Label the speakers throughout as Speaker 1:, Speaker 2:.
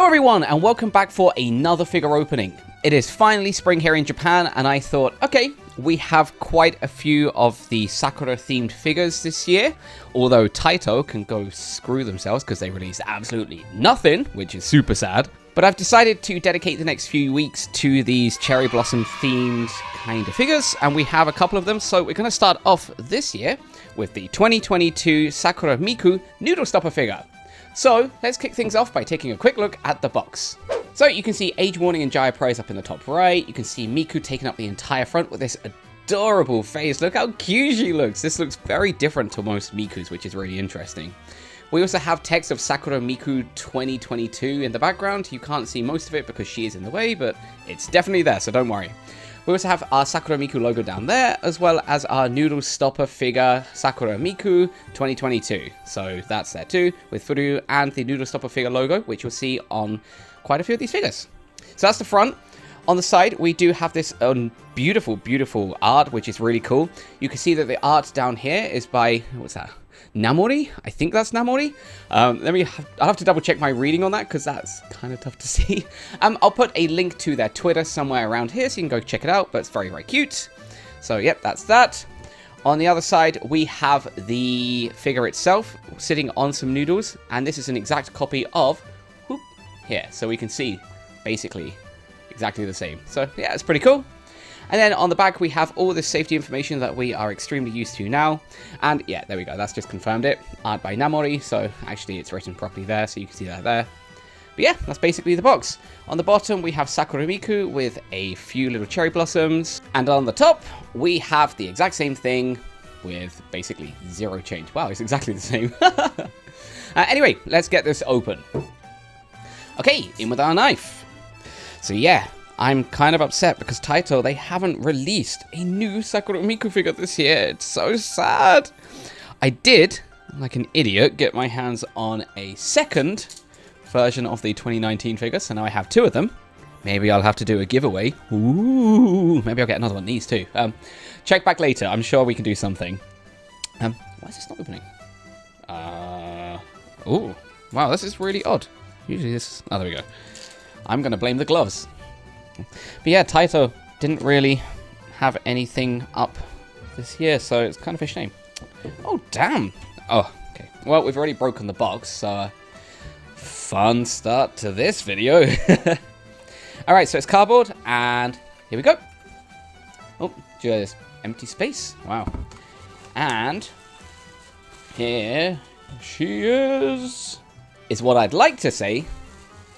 Speaker 1: everyone, and welcome back for another figure opening. It is finally spring here in Japan, and I thought, okay, we have quite a few of the Sakura-themed figures this year, although Taito can go screw themselves because they released absolutely nothing, which is super sad. But I've decided to dedicate the next few weeks to these cherry blossom themed kind of figures, and we have a couple of them, so we're going to start off this year with the 2022 Sakura Miku Noodle Stopper figure. So, let's kick things off by taking a quick look at the box. So, you can see Age Warning and Jaya Prize up in the top right. You can see Miku taking up the entire front with this adorable face. Look how cute she looks. This looks very different to most Mikus, which is really interesting. We also have text of Sakura Miku 2022 in the background. You can't see most of it because she is in the way, but it's definitely there, so don't worry. We also have our Sakura Miku logo down there, as well as our Noodle Stopper figure, Sakura Miku 2022. So that's there too, with Furu and the Noodle Stopper figure logo, which you'll see on quite a few of these figures. So that's the front. On the side, we do have this beautiful, beautiful art, which is really cool. You can see that the art down here is by, what's that? Namori? I think that's Namori. I'll have to double check my reading on that because that's kind of tough to see. I'll put a link to their Twitter somewhere around here so you can go check it out, but it's very, very cute. So, yep, that's that. On the other side, we have the figure itself sitting on some noodles, and this is an exact copy of here. So we can see basically exactly the same. So, yeah, it's pretty cool. And then on the back, we have all this safety information that we are extremely used to now. And yeah, there we go. That's just confirmed it. Art by Namori. So actually, it's written properly there, so you can see that there. But yeah, that's basically the box. On the bottom, we have Sakura Miku with a few little cherry blossoms. And on the top, we have the exact same thing with basically zero change. Wow, it's exactly the same. Anyway, let's get this open. Okay, in with our knife. So yeah. I'm kind of upset because Taito, they haven't released a new Sakura Miku figure this year. It's so sad. I did, like an idiot, get my hands on a second version of the 2019 figure, so now I have two of them. Maybe I'll have to do a giveaway. Ooh, maybe I'll get another one of these too. Check back later. I'm sure we can do something. Why is this not opening? Oh, wow, this is really odd. Usually this... Oh, there we go. I'm going to blame the gloves. But yeah, Taito didn't really have anything up this year, so it's kind of a shame. Oh, damn. Oh, okay. Well, we've already broken the box, so fun start to this video. Alright, so it's cardboard, and here we go. Oh, just empty space. Wow. And here she is what I'd like to say.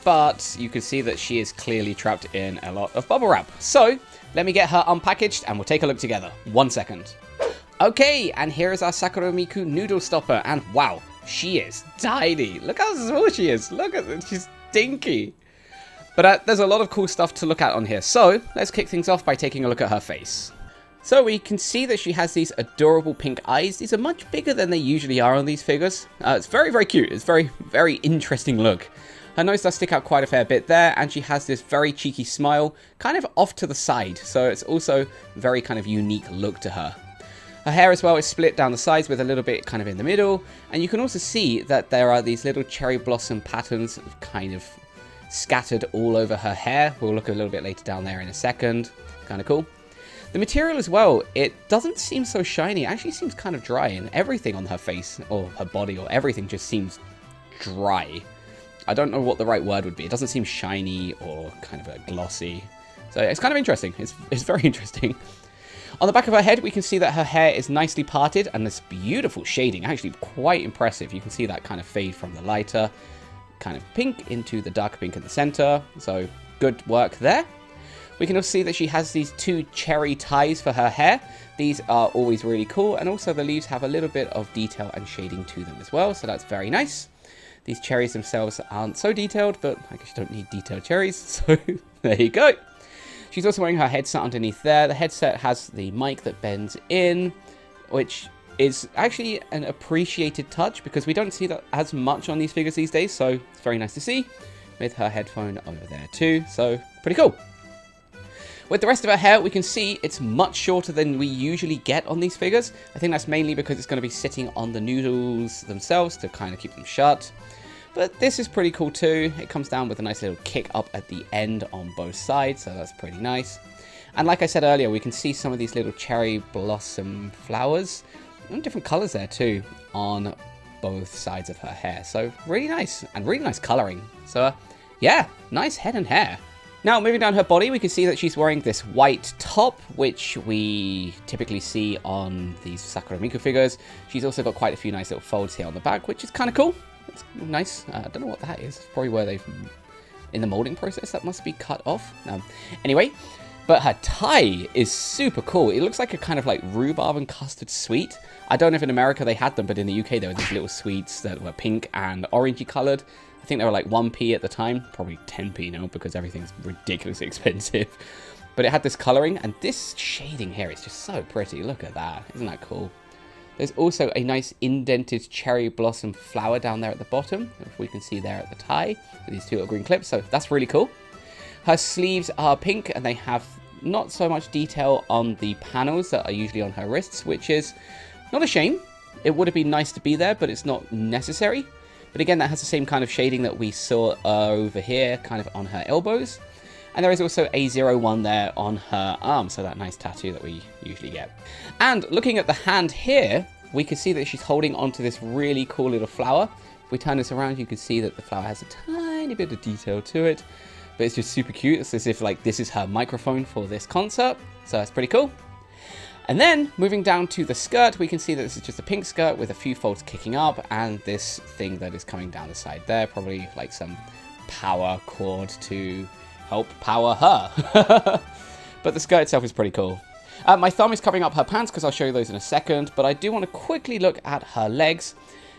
Speaker 1: But you can see that she is clearly trapped in a lot of bubble wrap. So, let me get her unpackaged and we'll take a look together. 1 second. Okay, and here is our Sakura Miku Noodle Stopper. And wow, she is tiny. Look how small she is. Look at that, she's dinky. But there's a lot of cool stuff to look at on here. So, let's kick things off by taking a look at her face. So, we can see that she has these adorable pink eyes. These are much bigger than they usually are on these figures. It's very, very cute. It's very, very interesting look. Her nose does stick out quite a fair bit there, and she has this very cheeky smile, kind of off to the side, so it's also a very kind of unique look to her. Her hair as well is split down the sides with a little bit kind of in the middle, and you can also see that there are these little cherry blossom patterns kind of scattered all over her hair. We'll look a little bit later down there in a second. Kind of cool. The material as well, it doesn't seem so shiny. It actually seems kind of dry, and everything on her face, or her body, or everything just seems dry. I don't know what the right word would be. It doesn't seem shiny or kind of a glossy. So it's kind of interesting. It's very interesting. On the back of her head, we can see that her hair is nicely parted and this beautiful shading. Actually quite impressive. You can see that kind of fade from the lighter kind of pink into the dark pink in the center. So good work there. We can also see that she has these two cherry ties for her hair. These are always really cool. And also the leaves have a little bit of detail and shading to them as well. So that's very nice. These cherries themselves aren't so detailed, but I guess you don't need detailed cherries, so there you go. She's also wearing her headset underneath there. The headset has the mic that bends in, which is actually an appreciated touch because we don't see that as much on these figures these days, so it's very nice to see, with her headphone over there too, so pretty cool. With the rest of her hair, we can see it's much shorter than we usually get on these figures. I think that's mainly because it's going to be sitting on the noodles themselves to kind of keep them shut. But this is pretty cool too. It comes down with a nice little kick up at the end on both sides, so that's pretty nice. And like I said earlier, we can see some of these little cherry blossom flowers, and different colors there too, on both sides of her hair. So really nice, and really nice coloring. So yeah, nice head and hair. Now moving down her body, we can see that she's wearing this white top, which we typically see on these Sakura Miku figures. She's also got quite a few nice little folds here on the back, which is kind of cool. It's nice. I don't know what that is. It's probably where they've, in the molding process, that must be cut off. Anyway, but her tie is super cool. It looks like a kind of like rhubarb and custard sweet. I don't know if in America they had them, but in the UK there were these little sweets that were pink and orangey colored. I think they were like 1p at the time, probably 10p now because everything's ridiculously expensive. But it had this coloring, and this shading here is just so pretty. Look at that. Isn't that cool? There's also a nice indented cherry blossom flower down there at the bottom, if we can see there at the tie, with these two little green clips, so that's really cool. Her sleeves are pink, and they have not so much detail on the panels that are usually on her wrists, which is not a shame. It would have been nice to be there, but it's not necessary. But again, that has the same kind of shading that we saw over here, kind of on her elbows. And there is also a 01 there on her arm, so that nice tattoo that we usually get. And looking at the hand here, we can see that she's holding onto this really cool little flower. If we turn this around, you can see that the flower has a tiny bit of detail to it, but it's just super cute. It's as if like this is her microphone for this concert, so that's pretty cool. And then moving down to the skirt, we can see that this is just a pink skirt with a few folds kicking up and this thing that is coming down the side there, probably like some power cord to help power her. But the skirt itself is pretty cool. My thumb is covering up her pants because I'll show you those in a second, but I do want to quickly look at her legs.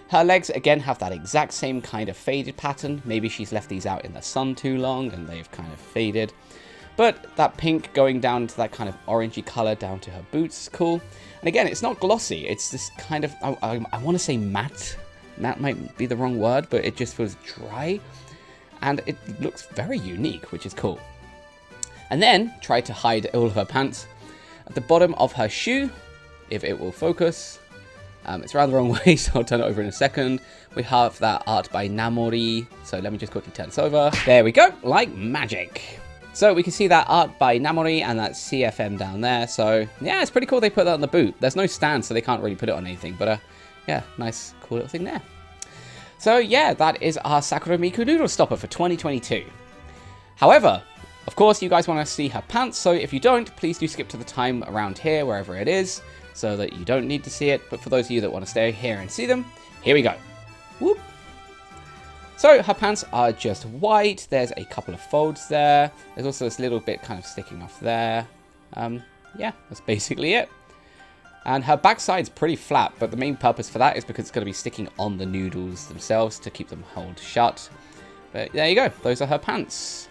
Speaker 1: Her legs, again, have that exact same kind of faded pattern. Maybe she's left these out in the sun too long and they've kind of faded. But that pink going down to that kind of orangey color down to her boots is cool. And again, it's not glossy. It's this kind of, I want to say matte. Matte might be the wrong word, but it just feels dry. And it looks very unique, which is cool. And then try to hide all of her pants. At the bottom of her shoe, if it will focus, it's around the wrong way, so I'll turn it over in a second. We have that art by Namori. So let me just quickly turn this over. There we go, like magic. So we can see that art by Namori and that CFM down there. So yeah, it's pretty cool they put that on the boot. There's no stand, so they can't really put it on anything. But yeah, nice, cool little thing there. So yeah, that is our Sakura Miku Noodle stopper for 2022. However, of course, you guys want to see her pants. So if you don't, please do skip to the time around here, wherever it is, so that you don't need to see it. But for those of you that want to stay here and see them, here we go. Whoop. So her pants are just white. There's a couple of folds there. There's also this little bit kind of sticking off there. Yeah, that's basically it. And her backside's pretty flat, but the main purpose for that is because it's going to be sticking on the noodles themselves to keep them held shut. But there you go. Those are her pants.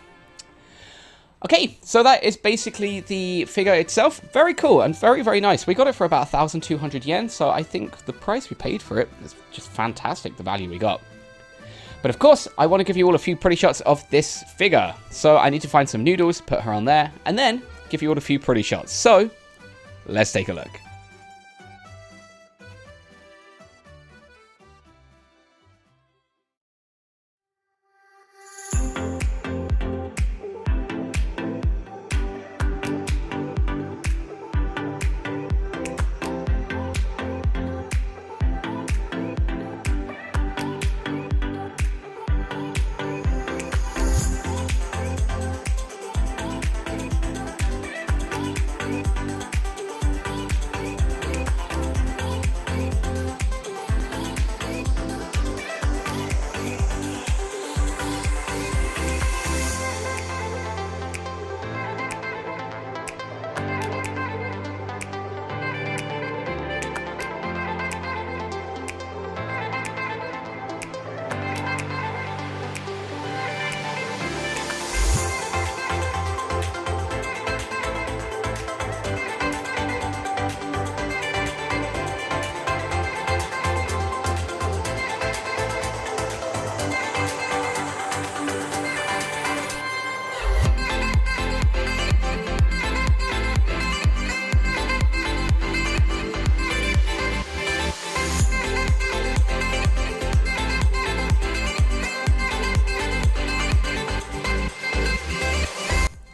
Speaker 1: Okay, so that is basically the figure itself. Very cool and very, very nice. We got it for about 1,200 yen, so I think the price we paid for it is just fantastic, the value we got. But of course, I want to give you all a few pretty shots of this figure. So I need to find some noodles, put her on there, and then give you all a few pretty shots. So let's take a look.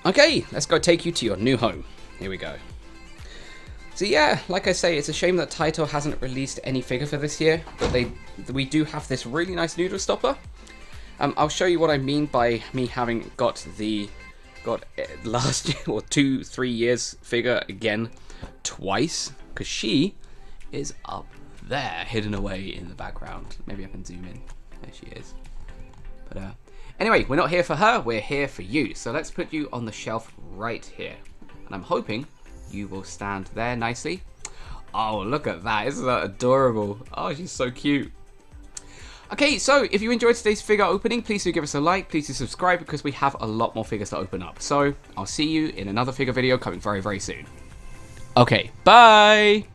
Speaker 2: Okay, let's go take you to your new home. Here we go. So yeah, like I say, it's a shame that Taito hasn't released any figure for this year, but we do have this really nice noodle stopper. I'll show you what I mean by me having got last year or 2-3 years figure again twice, because she is up there, hidden away in the background. Maybe I can zoom in. There she is. But anyway, we're not here for her, we're here for you. So let's put you on the shelf right here. And I'm hoping you will stand there nicely. Oh, look at that. Isn't that adorable? Oh, she's so cute. Okay, so if you enjoyed today's figure opening, please do give us a like, please do subscribe, because we have a lot more figures to open up. So I'll see you in another figure video coming very, very soon. Okay, bye!